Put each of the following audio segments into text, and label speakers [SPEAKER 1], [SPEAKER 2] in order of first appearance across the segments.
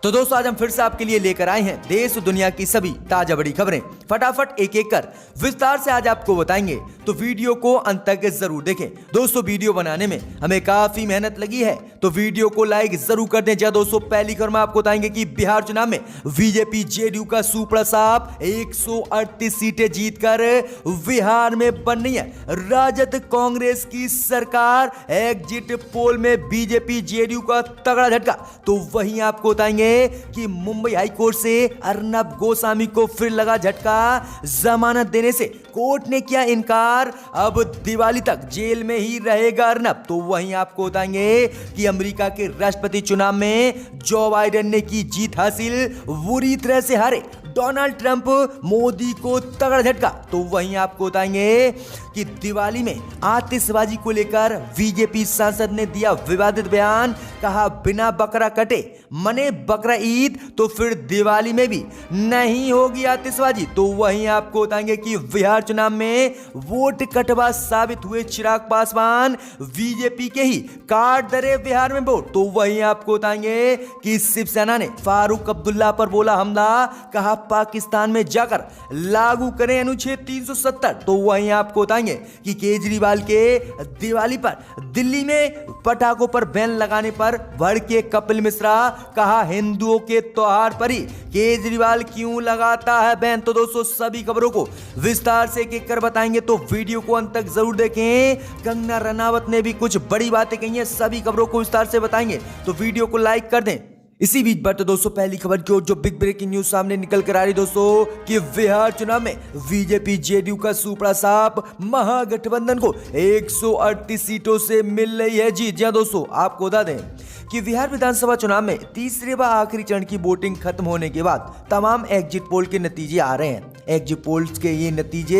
[SPEAKER 1] तो दोस्तों आज हम फिर से आपके लिए लेकर आए हैं देश और दुनिया की सभी ताजा बड़ी खबरें। फटाफट एक एक कर विस्तार से आज आपको बताएंगे, तो वीडियो को अंत तक जरूर देखें। दोस्तों वीडियो बनाने में हमें काफी मेहनत लगी है, तो वीडियो को लाइक जरूर कर दें। दोस्तों पहली खबर में आपको बताएंगे कि बिहार चुनाव में बीजेपी जेडीयू का सुपड़ा साहब 138 सीटें जीतकर बिहार में बन रही है राजद कांग्रेस की सरकार। एग्जिट पोल में बीजेपी जेडीयू का तगड़ा झटका। तो वहीं आपको बताएंगे कि मुंबई हाईकोर्ट से अर्नब गोस्वामी को फिर लगा झटका। जमानत देने से कोर्ट ने किया इनकार, अब दिवाली तक जेल में ही रहेगा अर्नब। तो वहीं आपको बताएंगे कि अमेरिका के राष्ट्रपति चुनाव में जो बाइडेन ने की जीत हासिल, बुरी तरह से हारे डोनाल्ड ट्रंप, मोदी को तगड़ा झटका। तो वहीं आपको बताएंगे कि दिवाली में आतिशबाजी को लेकर बीजेपी सांसद ने दिया विवादित बयान। कहा बिना बकरा कटे मने बकरा ईद, तो फिर दिवाली में भी नहीं होगी आतिशबाजी। तो वहीं आपको बताएंगे कि बिहार चुनाव में वोट कटवा साबित हुए चिराग पासवान, बीजेपी के ही काट दरे बिहार में वोट। तो वहीं आपको बताएंगे कि शिवसेना ने फारूक अब्दुल्ला पर बोला हमला। कहा पाकिस्तान में जाकर लागू करें अनुच्छेद 370। तो वहीं आपको बताएंगे कि केजरीवाल के दिवाली पर दिल्ली में पटाखों पर बैन लगाने पर भड़के कपिल मिश्रा। कहा हिंदुओं के त्योहार पर ही केजरीवाल क्यों लगाता है बैन। तो दोस्तों सभी खबरों को विस्तार से एक एक कर बताएंगे, तो वीडियो को अंत तक जरूर देखें। कंगना रनावत ने भी कुछ बड़ी बातें कही हैं, सभी खबरों को विस्तार से बताएंगे, तो वीडियो को लाइक कर दें। इसी बीच पर तो दोस्तों पहली खबर की ओर जो बिग ब्रेकिंग न्यूज सामने निकल कर आ रही दोस्तों कि बिहार चुनाव में बीजेपी जेडीयू का सुपड़ा साहब महागठबंधन को 138 सीटों से मिल रही है जीत। जी दोस्तों आपको बता दें कि बिहार विधानसभा चुनाव में तीसरे व आखिरी चरण की वोटिंग खत्म होने के बाद तमाम एग्जिट पोल के नतीजे आ रहे हैं। एग्जिट पोल्स के ये नतीजे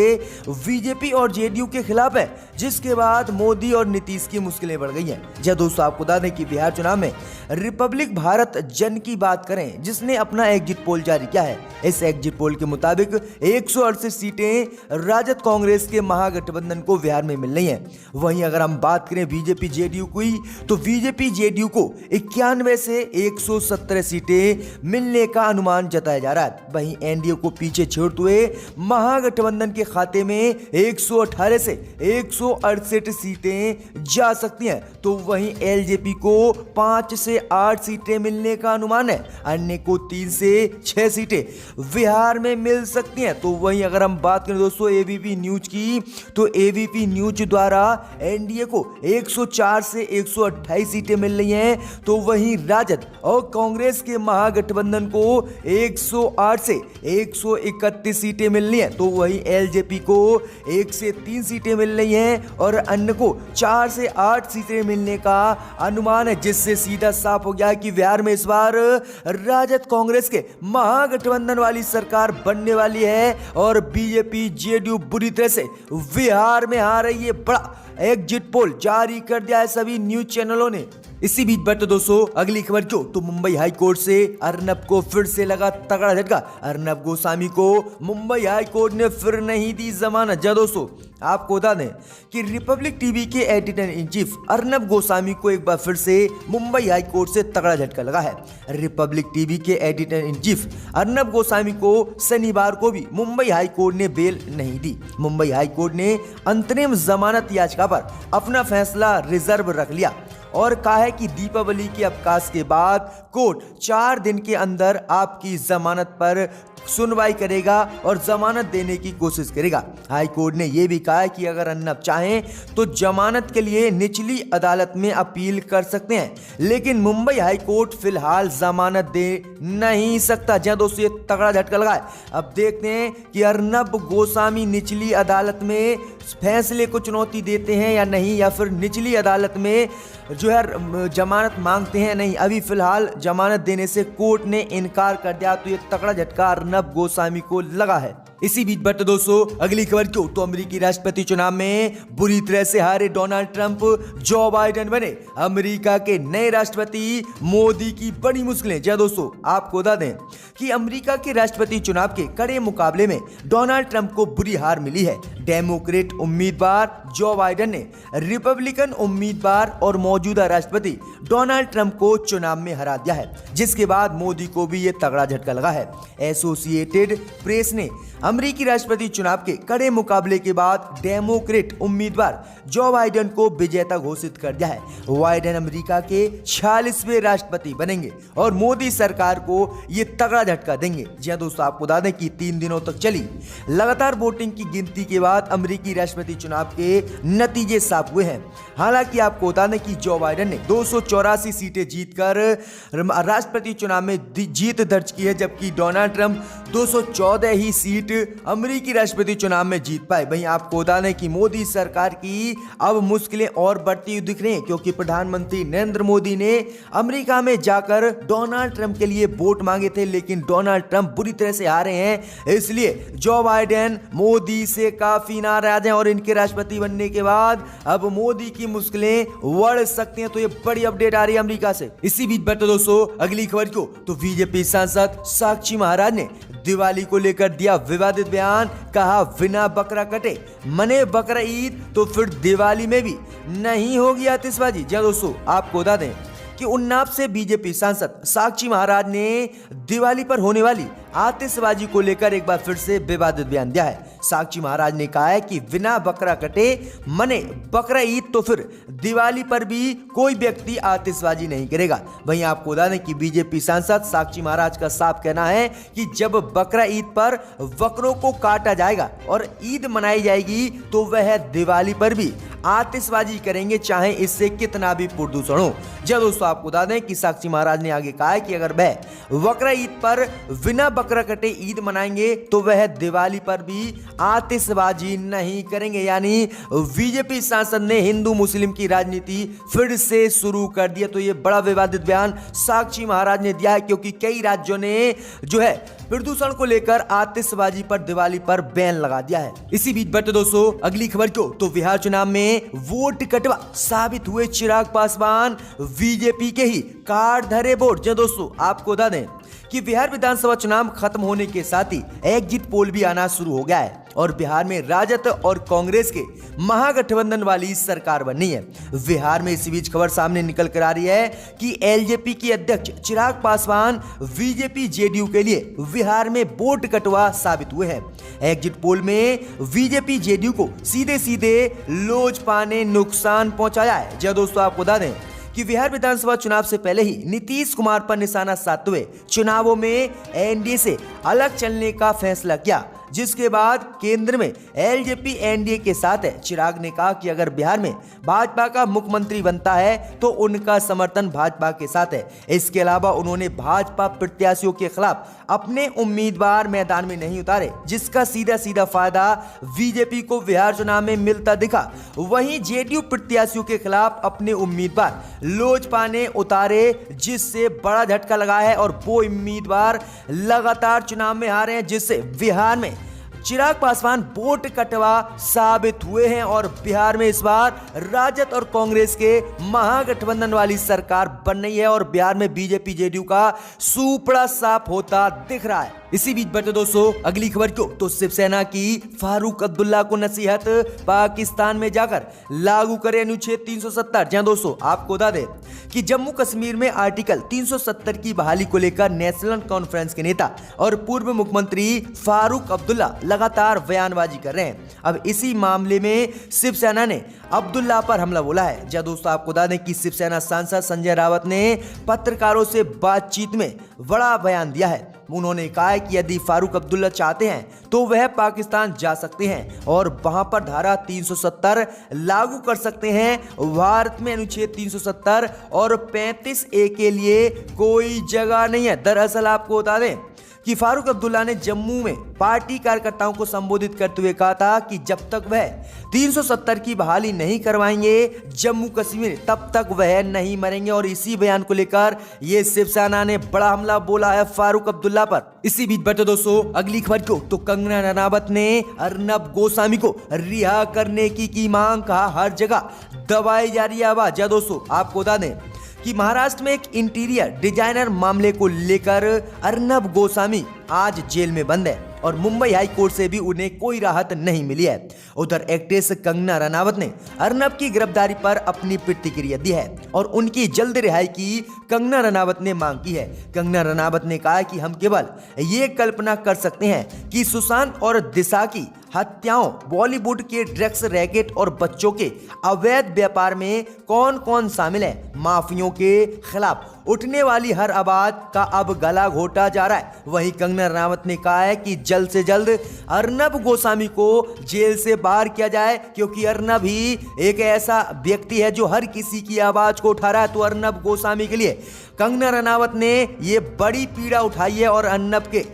[SPEAKER 1] बीजेपी और जेडीयू के खिलाफ है, जिसके बाद मोदी और नीतीश की मुश्किलें बढ़ गई हैं। जी दोस्तों आपको बता दें कि बिहार चुनाव में रिपब्लिक भारत जन की बात करें, जिसने अपना एग्जिट पोल जारी किया है। इस एग्जिट पोल के मुताबिक 168 सीटें राजद कांग्रेस के महागठबंधन को बिहार में मिल रही हैं। वहीं अगर हम बात करें बीजेपी जेडीयू की, तो बीजेपी जेडीयू को 91 से 117 सीटें मिलने का अनुमान जताया जा रहा है। वहीं एनडीए को पीछे छोड़ते हुए महागठबंधन के खाते में 118 से 168 सीटें जा सकती हैं। तो वहीं एलजेपी को 5 से 8 सीटें मिलने का अनुमान है, अन्य को 3 से 6 सीटें बिहार में मिल सकती हैं। तो वहीं अगर हम बात करें दोस्तों एबीपी न्यूज की, तो एबीपी न्यूज द्वारा एनडीए को 104 से 128 सीटें मिल रही हैं। तो वहीं राजद और कांग्रेस के महागठबंधन को 108 से 131 सीटें मिल रही हैं। तो वहीं एलजेपी को 1 से 3 सीटें मिल रही हैं और अन्य को 4 से 8 सीटें मिलने का अनुमान है, जिससे सीधा साफ हो गया कि बिहार में इस बार राजद कांग्रेस के महागठबंधन वाली सरकार बनने वाली है और बीजेपी जेडीयू बुरी तरह से बिहार में आ रही है। बड़ा एग्जिट पोल जारी कर दिया है सभी न्यूज चैनलों ने। इसी बीच पर तो दोस्तों अगली खबर जो तो मुंबई हाई कोर्ट से अर्नब को फिर से लगा तगड़ा झटका। अर्नब गोस्वामी को मुंबई हाई कोर्ट ने फिर नहीं दी जमानत। जी दोस्तों आपको बता दें कि रिपब्लिक टीवी के editor in chief Arnab Goswami को एक बार फिर से मुंबई हाई कोर्ट से तगड़ा झटका लगा है। रिपब्लिक टीवी के editor in chief Arnab Goswami को शनिवार को भी मुंबई हाई कोर्ट ने बेल नहीं दी। मुंबई हाई कोर्ट ने अंतरिम जमानत याचिका पर अपना फैसला रिजर्व रख लिया और कहा है कि दीपावली के अवकाश के बाद कोर्ट 4 दिन के अंदर आपकी जमानत पर सुनवाई करेगा और जमानत देने की कोशिश करेगा। हाई कोर्ट ने यह भी कहा है कि अगर अर्नब चाहें तो जमानत के लिए निचली अदालत में अपील कर सकते हैं, लेकिन मुंबई हाई कोर्ट फिलहाल जमानत दे नहीं सकता। जहां दोस्तों ये तगड़ा झटका लगा है। अब देखते हैं कि अर्नब गोस्वामी निचली अदालत में फैसले को चुनौती देते हैं या नहीं, या फिर निचली अदालत में जो है जमानत मांगते हैं नहीं। अभी फिलहाल जमानत देने से कोर्ट ने इनकार कर दिया, तो ये तगड़ा झटका अर्नब गोस्वामी को लगा है। इसी बीच बढ़ते दोस्तों अगली खबर क्यों तो अमेरिकी राष्ट्रपति चुनाव में बुरी तरह से हारे डोनाल्ड ट्रंप जो बाइडेन बने अमेरिका के नए राष्ट्रपति। मोदी की बड़ी मुश्किलें। जी दोस्तों, आपको बता दें कि अमेरिका के राष्ट्रपति चुनाव के कड़े मुकाबले में डोनाल्ड ट्रंप को बुरी हार मिली है। डेमोक्रेट उम्मीदवार जो बाइडेन ने रिपब्लिकन उम्मीदवार और मौजूदा राष्ट्रपति डोनाल्ड ट्रंप को चुनाव में हरा दिया है, जिसके बाद मोदी को भी यह तगड़ा झटका लगा है। एसोसिएटेड प्रेस ने अमेरिकी राष्ट्रपति चुनाव के कड़े मुकाबले के बाद डेमोक्रेट उम्मीदवार जो बाइडेन को विजेता घोषित कर दिया है। बाइडेन अमेरिका के 46वें राष्ट्रपति बनेंगे और मोदी सरकार को ये तगड़ा झटका देंगे। जी हां दोस्तों, आपको बता दें कि 3 दिनों तक चली लगातार वोटिंग की गिनती के बाद अमेरिकी राष्ट्रपति चुनाव के नतीजे साफ हुए हैं। हालांकि आपको बता दें कि जो बाइडेन ने 284 सीटें जीतकर राष्ट्रपति चुनाव में जीत दर्ज की है, जबकि डोनाल्ड ट्रंप 214 ही सीट अमेरिकी राष्ट्रपति चुनाव में जीत पाए। वहीं आपको बता दें कि मोदी सरकार की अब मुश्किलें और बढ़ती हुई दिख रही हैं, क्योंकि प्रधानमंत्री नरेंद्र मोदी ने अमेरिका में जाकर डोनाल्ड ट्रंप के लिए वोट मांगे थे, लेकिन डोनाल्ड ट्रंप बुरी तरह से हारे हैं। इसलिए जो बाइडेन मोदी से काफी नाराज हैं और इनके राष्ट्रपति बनने के बाद अब मोदी की मुश्किलें बढ़ सकती हैं। तो ये बड़ी अपडेट आ रही है अमेरिका से। इसी बीच बढ़ते दोस्तों अगली खबर को तो बीजेपी सांसद साक्षी महाराज ने दिवाली को लेकर दिया विवादित बयान। कहा बिना बकरा कटे मने बकरा ईद तो फिर दिवाली में भी नहीं होगी आतिशबाजी। जी दोस्तों, आपको बता दें कि उन्नाव से बीजेपी सांसद साक्षी महाराज ने दिवाली पर होने वाली आतिशबाजी को लेकर एक बार फिर से विवादित बयान दिया है। साक्षी महाराज ने कहा है कि बिना बकरा कटे मने बकरा ईद तो फिर दिवाली पर भी कोई व्यक्ति आतिशबाजी नहीं करेगा। वहीं आपको बता दें कि बीजेपी सांसद साक्षी महाराज का साफ कहना है कि जब बकरा ईद पर बकरों को काटा जाएगा और ईद मनाई जाएगी तो वह दिवाली पर भी आतिशबाजी करेंगे, चाहे इससे कितना भी प्रदूषण हो। जब दोस्तों आपको बता दें कि साक्षी महाराज ने आगे कहा है कि अगर वह बकरा ईद पर बिना बकरा कटे ईद मनाएंगे तो वह दिवाली पर भी आतिशबाजी नहीं करेंगे। यानी बीजेपी सांसद ने हिंदू मुस्लिम की राजनीति फिर से शुरू कर दिया। तो ये बड़ा विवादित बयान साक्षी महाराज ने दिया है, क्योंकि कई राज्यों ने जो है प्रदूषण को लेकर आतिशबाजी पर दिवाली पर बैन लगा दिया है। इसी बीच बढ़ते दोस्तों अगली खबर को तो बिहार चुनाव में वोट कटवा साबित हुए चिराग पासवान। बीजेपी के ही कार्ड धरे वोट। जो दोस्तों आपको बता दें कि बिहार विधानसभा चुनाव खत्म होने के साथ ही एग्जिट पोल भी आना शुरू हो गया है और बिहार में राजद और कांग्रेस के महागठबंधन वाली सरकार बननी है। बिहार में इसी बीच खबर सामने निकल कर आ रही है कि एलजेपी के अध्यक्ष चिराग पासवान बीजेपी जेडीयू के लिए बिहार में वोट कटवा साबित हुए हैं। एग्जिट पोल में बीजेपी जेडीयू को सीधे सीधे लोजपा ने नुकसान पहुंचाया है। जब दोस्तों आपको बता दें कि बिहार विधानसभा चुनाव से पहले ही नीतीश कुमार पर निशाना साधते हुए चुनावों में एनडीए से अलग चलने का फैसला किया, जिसके बाद केंद्र में एलजेपी एनडीए के साथ है। चिराग ने कहा कि अगर बिहार में भाजपा का मुख्यमंत्री बनता है तो उनका समर्थन भाजपा के साथ है। इसके अलावा उन्होंने भाजपा प्रत्याशियों के खिलाफ अपने उम्मीदवार मैदान में नहीं उतारे, जिसका सीधा सीधा फायदा बीजेपी को बिहार चुनाव में मिलता दिखा। वहीं जेडीयू प्रत्याशियों के खिलाफ अपने उम्मीदवार लोजपा ने उतारे, जिससे बड़ा झटका लगा है और वो उम्मीदवार लगातार चुनाव में हारे हैं, जिससे बिहार में चिराग पासवान वोट कटवा साबित हुए हैं और बिहार में इस बार राजद और कांग्रेस के महागठबंधन वाली सरकार बन रही है और बिहार में बीजेपी जेडीयू का सुपड़ा साफ होता दिख रहा है। इसी बीच बढ़ते दोस्तों अगली खबर को तो शिवसेना की फारूक अब्दुल्ला को नसीहत, पाकिस्तान में जाकर लागू करे अनुच्छेद 370। जहां दोस्तों आपको बता दें कि जम्मू कश्मीर में आर्टिकल 370 की बहाली को लेकर नेशनल कॉन्फ्रेंस के नेता और पूर्व मुख्यमंत्री फारूक अब्दुल्ला लगातार बयानबाजी कर रहे हैं। अब इसी मामले में शिवसेना ने अब्दुल्ला पर हमला बोला है। जहां दोस्तों आपको बता दें कि शिवसेना सांसद संजय रावत ने पत्रकारों से बातचीत में बड़ा बयान दिया है। उन्होंने कहा है कि यदि फारूक अब्दुल्ला चाहते हैं तो वह पाकिस्तान जा सकते हैं और वहां पर धारा 370 लागू कर सकते हैं। भारत में अनुच्छेद 370 और 35A के लिए कोई जगह नहीं है। दरअसल आपको बता दें कि फारूक अब्दुल्ला ने जम्मू में पार्टी कार्यकर्ताओं को संबोधित करते हुए कहा था कि जब तक वह 370 की बहाली नहीं करवाएंगे जम्मू कश्मीर तब तक वह नहीं मरेंगे। और इसी बयान को लेकर ये शिवसेना ने बड़ा हमला बोला है फारूक अब्दुल्ला पर। इसी बीच बटे दोस्तों अगली खबर को तो कंगना रनावत ने अर्नब गोस्वामी को रिहा करने की मांग, कहा हर जगह दबाई जा रही है आवाज। दोस्तों आपको बता दें कि महाराष्ट्र में एक इंटीरियर डिजाइनर मामले को लेकर अर्नब गोस्वामी आज जेल में बंद है और मुंबई हाई कोर्ट से भी उन्हें कोई राहत नहीं मिली है। उधर एक्ट्रेस कंगना रनावत ने अर्नब की गिरफ्तारी पर अपनी प्रतिक्रिया दी है और उनकी जल्द रिहाई की कंगना रनावत ने मांग की है। कंगना रनावत ने कहा कि हम केवल ये कल्पना कर सकते हैं कि सुशांत और दिशा की हत्याओं, बॉलीवुड के ड्रग्स रैकेट और बच्चों के अवैध व्यापार में कौन कौन शामिल है। माफियों के खिलाफ उठने वाली हर आवाज का अब गला घोटा जा रहा है। वहीं कंगना रनावत ने कहा है कि जल्द से जल्द अर्नब गोस्वामी को जेल से बाहर किया जाए, क्योंकि अर्नब ही एक ऐसा व्यक्ति है जो हर किसी की आवाज को उठा रहा है। तो अर्नब गोस्वामी के लिए कंगना रनावत ने ये बड़ी पीड़ा उठाई है और अर्नब के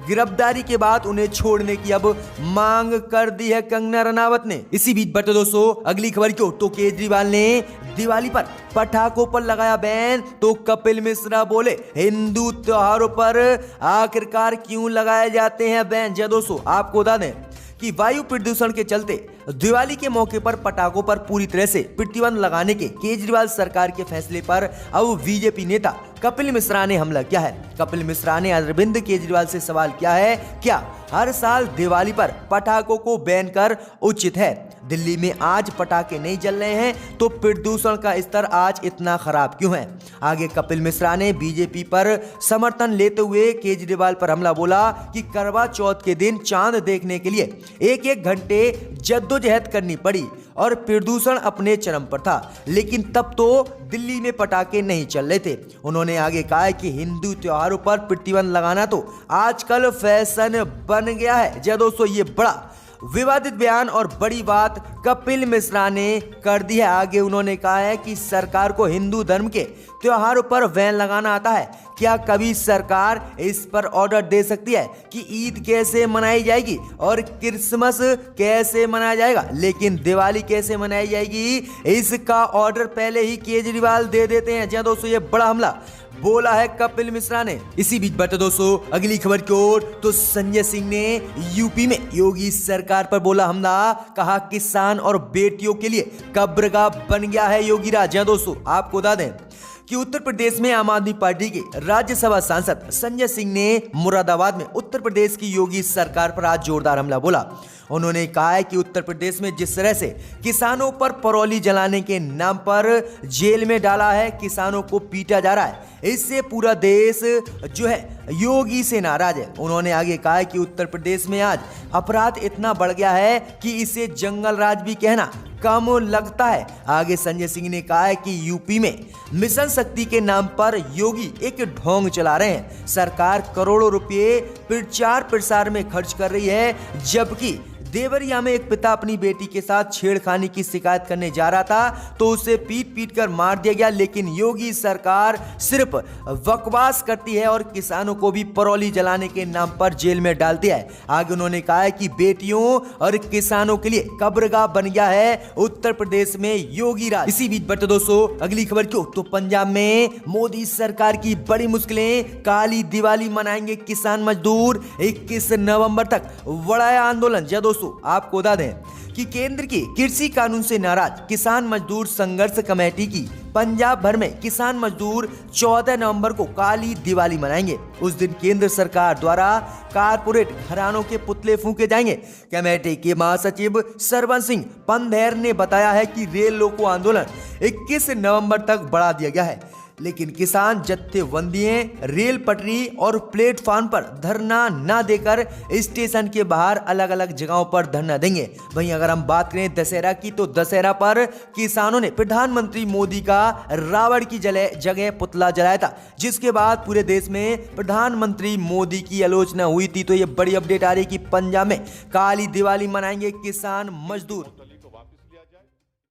[SPEAKER 1] गिरफ्तारी के बाद उन्हें छोड़ने की अब मांग कर दी है कंगना रनावत ने। इसी बीच बटे दोस्तों अगली खबर क्यों तो केजरीवाल ने दिवाली पर पटाखों पर लगाया बैन। तो कपिल मिश्रा बोले हिंदू त्योहारों पर आखिरकार क्यों लगाए जाते हैं बैन। दोस्तों आपको बता दें कि वायु प्रदूषण के चलते दिवाली के मौके पर पटाखों पर पूरी तरह से प्रतिबंध लगाने के केजरीवाल सरकार के फैसले पर अब बीजेपी नेता कपिल मिश्रा ने हमला किया है। कपिल मिश्रा ने अरविंद केजरीवाल से सवाल किया है, क्या हर साल दिवाली पर पटाखों को बैन कर उचित है? दिल्ली में आज पटाखे नहीं जल रहे हैं तो प्रदूषण का स्तर आज इतना खराब क्यों है? आगे कपिल मिश्रा ने बीजेपी पर समर्थन लेते हुए केजरीवाल पर हमला बोला कि करवा चौथ के दिन चांद देखने के लिए एक एक घंटे जद्दोजहद करनी पड़ी और प्रदूषण अपने चरम पर था, लेकिन तब तो दिल्ली में पटाखे नहीं चल रहे थे। उन्होंने आगे कहा कि हिंदू त्योहारों पर प्रतिबंध लगाना तो आजकल फैशन बन गया है। दोस्तों ये बड़ा विवादित बयान और बड़ी बात कपिल मिश्रा ने कर दी है। आगे उन्होंने कहा है कि सरकार को हिंदू धर्म के त्योहारों पर बैन लगाना आता है। क्या कभी सरकार इस पर ऑर्डर दे सकती है कि ईद कैसे मनाई जाएगी और क्रिसमस कैसे मनाया जाएगा, लेकिन दिवाली कैसे मनाई जाएगी इसका ऑर्डर पहले ही केजरीवाल दे देते हैं। दोस्तों ये बड़ा हमला बोला है कपिल मिश्रा ने। इसी बीच बटे दोस्तों अगली खबर की ओर तो संजय सिंह ने यूपी में योगी सरकार पर बोला हमला, कहा किसान और बेटियों के लिए कब्रगाह बन गया है योगी राज। दोस्तों आपको बता दें कि उत्तर प्रदेश में आम आदमी पार्टी के राज्यसभा सांसद संजय सिंह ने मुरादाबाद में उत्तर प्रदेश की योगी सरकार पर आज जोरदार हमला बोला। उन्होंने कहा है कि उत्तर प्रदेश में जिस तरह से किसानों पर परौली जलाने के नाम पर जेल में डाला है, किसानों को पीटा जा रहा है, इससे पूरा देश जो है योगी से नाराज है। उन्होंने आगे कहा है कि उत्तर प्रदेश में आज अपराध इतना बढ़ गया है कि इसे जंगल राज भी कहना कम लगता है। आगे संजय सिंह ने कहा है कि यूपी में मिशन शक्ति के नाम पर योगी एक ढोंग चला रहे हैं। सरकार करोड़ों रुपए प्रचार प्रसार में खर्च कर रही है, जबकि देवरिया में एक पिता अपनी बेटी के साथ छेड़खानी की शिकायत करने जा रहा था तो उसे पीट कर मार दिया गया। लेकिन योगी सरकार सिर्फ बकवास करती है और किसानों को भी परौली जलाने के नाम पर जेल में डालती है। आगे उन्होंने कहा है कि बेटियों और किसानों के लिए कब्रगाह बन गया है उत्तर प्रदेश में योगी राज। इसी बीच बटे दोस्तों अगली खबर क्यों तो पंजाब में मोदी सरकार की बड़ी मुश्किलें, काली दिवाली मनाएंगे किसान मजदूर 21 नवंबर तक बड़ा आंदोलन। दोस्तों आपको बता दें कि केंद्र के कृषि कानून से नाराज किसान मजदूर संघर्ष कमेटी की पंजाब भर में किसान मजदूर 14 नवंबर को काली दिवाली मनाएंगे। उस दिन केंद्र सरकार द्वारा कारपोरेट घरानों के पुतले फूंके जाएंगे। कमेटी के महासचिव सरवन सिंह पंधेर ने बताया है कि रेल रोको आंदोलन 21 नवंबर तक बढ़ा दिया गया है, लेकिन किसान जत्थेबंदियों रेल पटरी और प्लेटफॉर्म पर धरना न देकर स्टेशन के बाहर अलग अलग जगहों पर धरना देंगे। वहीं अगर हम बात करें दशहरा की तो दशहरा पर किसानों ने प्रधानमंत्री मोदी का रावण की जगह पुतला जलाया था, जिसके बाद पूरे देश में प्रधानमंत्री मोदी की आलोचना हुई थी। तो ये बड़ी अपडेट आ रही कि पंजाब में काली दिवाली मनाएंगे किसान मजदूर।